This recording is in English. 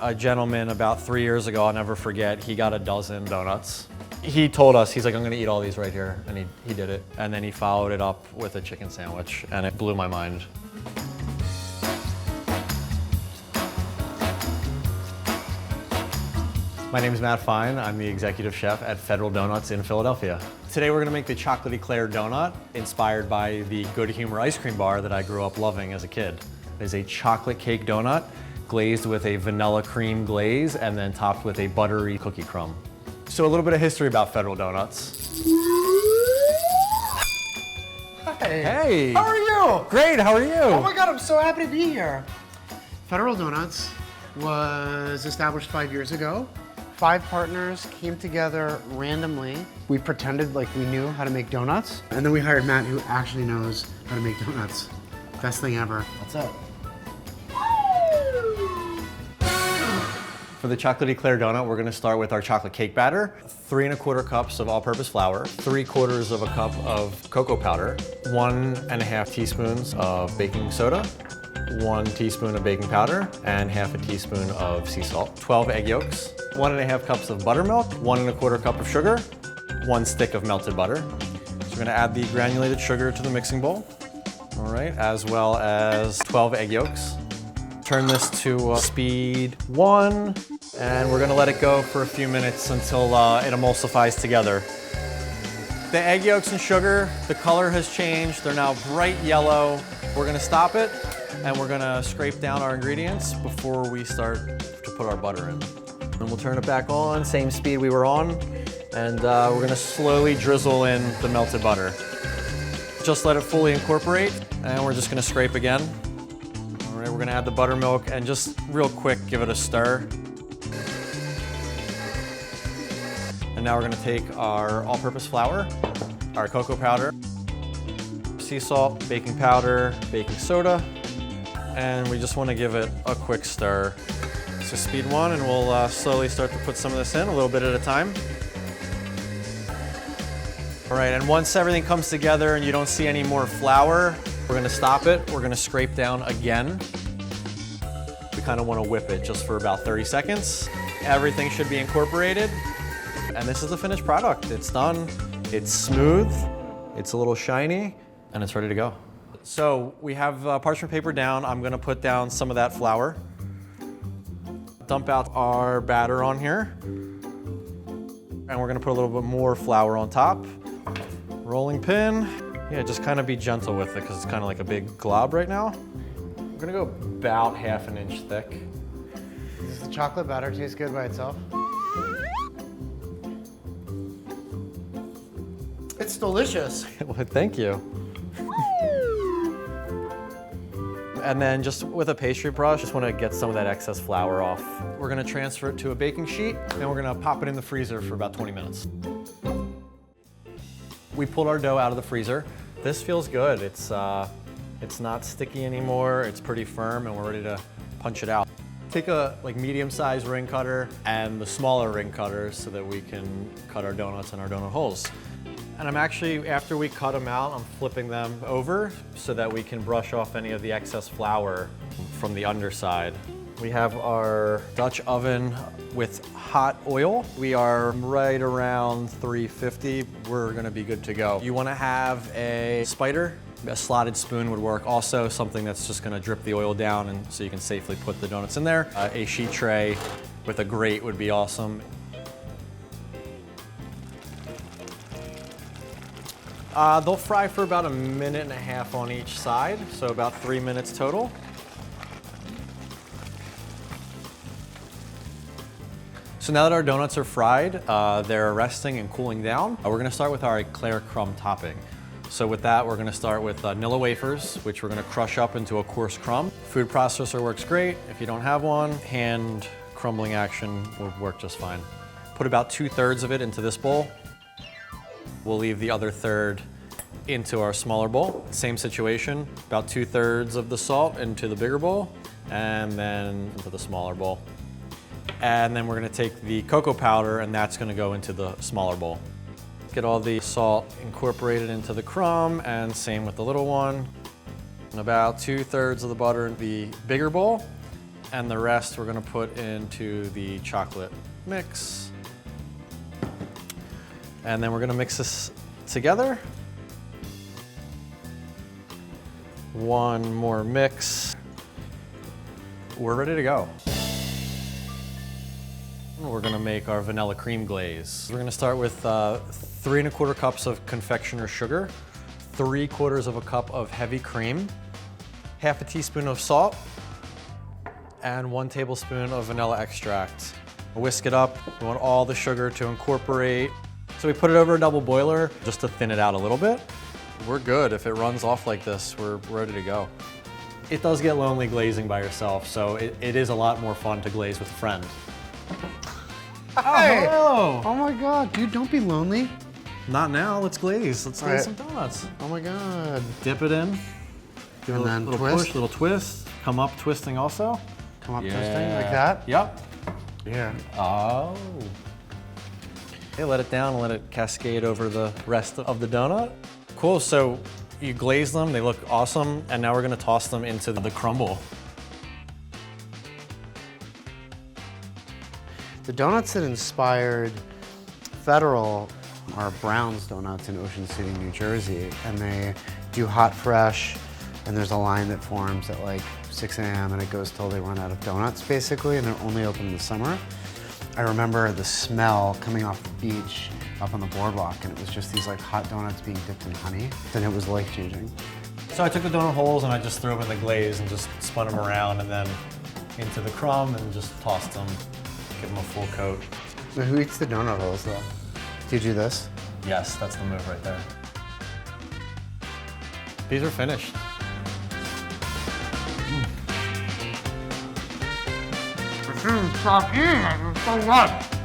a gentleman about 3 years ago, I'll never forget, he got a dozen donuts. He told us, he's like, I'm gonna eat all these right here, and he did it. And then he followed it up with a chicken sandwich, and it blew my mind. My name is Matt Fein. I'm the executive chef at Federal Doughnuts in Philadelphia. Today we're gonna make the chocolate Eclair donut, inspired by the Good Humor ice cream bar that I grew up loving as a kid. It is a chocolate cake donut, glazed with a vanilla cream glaze, and then topped with a buttery cookie crumb. So a little bit of history about Federal Doughnuts. Hey. Hey. How are you? Great, how are you? Oh my God, I'm so happy to be here. Federal Doughnuts was established 5 years ago. 5 partners came together randomly. We pretended like we knew how to make donuts, and then we hired Matt, who actually knows how to make donuts. Best thing ever. What's up? For the chocolate Eclair donut, we're gonna start with our chocolate cake batter. 3 1/4 cups of all-purpose flour, 3/4 of a cup of cocoa powder, 1 1/2 teaspoons of baking soda, 1 teaspoon of baking powder, and 1/2 teaspoon of sea salt, 12 egg yolks, 1 1/2 cups of buttermilk, 1 1/4 cup of sugar, 1 stick of melted butter. So we're gonna add the granulated sugar to the mixing bowl, all right, as well as 12 egg yolks. Turn this to speed 1, and we're gonna let it go for a few minutes until it emulsifies together. The egg yolks and sugar, the color has changed. They're now bright yellow. We're gonna stop it, and we're gonna scrape down our ingredients before we start to put our butter in. And we'll turn it back on, same speed we were on, and we're gonna slowly drizzle in the melted butter. Just let it fully incorporate, and we're just gonna scrape again. All right, we're gonna add the buttermilk and just real quick give it a stir. And now we're gonna take our all-purpose flour, our cocoa powder, sea salt, baking powder, baking soda, and we just wanna give it a quick stir. So speed 1, and we'll slowly start to put some of this in, a little bit at a time. All right, and once everything comes together and you don't see any more flour, we're gonna stop it. We're gonna scrape down again. We kind of wanna whip it just for about 30 seconds. Everything should be incorporated. And this is the finished product. It's done, it's smooth, it's a little shiny, and it's ready to go. So we have parchment paper down. I'm gonna put down some of that flour. Dump out our batter on here. And we're gonna put a little bit more flour on top. Rolling pin. Yeah, just kind of be gentle with it because it's kind of like a big glob right now. We're gonna go about 1/2 inch thick. Does the chocolate batter taste good by itself? It's delicious. Well, thank you. And then just with a pastry brush, just want to get some of that excess flour off. We're going to transfer it to a baking sheet, and we're going to pop it in the freezer for about 20 minutes. We pulled our dough out of the freezer. This feels good. It's not sticky anymore. It's pretty firm, and we're ready to punch it out. Take a medium-sized ring cutter and the smaller ring cutters so that we can cut our donuts and our donut holes. And I'm actually, after we cut them out, I'm flipping them over so that we can brush off any of the excess flour from the underside. We have our Dutch oven with hot oil. We are right around 350. We're gonna be good to go. You wanna have a spider. A slotted spoon would work. Also, something that's just gonna drip the oil down and so you can safely put the donuts in there. A sheet tray with a grate would be awesome. They'll fry for about 1.5 minutes on each side, so about 3 minutes total. So now that our donuts are fried, they're resting and cooling down. We're gonna start with our Eclair crumb topping. So with that, we're gonna start with Nilla wafers, which we're gonna crush up into a coarse crumb. Food processor works great. If you don't have one, hand crumbling action would work just fine. Put about 2/3 of it into this bowl. We'll leave the other third into our smaller bowl. Same situation, about 2/3 of the salt into the bigger bowl, and then into the smaller bowl. And then we're gonna take the cocoa powder, and that's gonna go into the smaller bowl. Get all the salt incorporated into the crumb, and same with the little one. And about 2/3 of the butter in the bigger bowl, And the rest we're gonna put into the chocolate mix. And then we're gonna mix this together. One more mix. We're ready to go. We're gonna make our vanilla cream glaze. We're gonna start with 3 1/4 cups of confectioner sugar, 3/4 of a cup of heavy cream, half a teaspoon of salt, and 1 tablespoon of vanilla extract. Whisk it up. We want all the sugar to incorporate. So we put it over a double boiler just to thin it out a little bit. We're good. If it runs off like this, we're ready to go. It does get lonely glazing by yourself, so it is a lot more fun to glaze with a friend. Hey! Oh, hello! Oh my God, dude, don't be lonely. Not now, let's glaze. Let's glaze some donuts. Oh my God. Dip it in. Give it a little twist. push, little twist. Come up twisting also. Come up twisting like that? Yep. Yeah. Oh. Okay, let it down and let it cascade over the rest of the donut. Cool, so you glaze them, they look awesome, and now we're gonna toss them into the crumble. The donuts that inspired Federal are Brown's Donuts in Ocean City, New Jersey, and they do hot fresh, and there's a line that forms at like 6 a.m. and it goes till they run out of donuts basically, and they're only open in the summer. I remember the smell coming off the beach up on the boardwalk, and it was just these like hot donuts being dipped in honey, and it was life-changing. So I took the donut holes and I just threw them in the glaze and just spun them around and then into the crumb and just tossed them, give them a full coat. But who eats the donut holes though? Do you do this? Yes, that's the move right there. These are finished. Stop eating it, it's so good.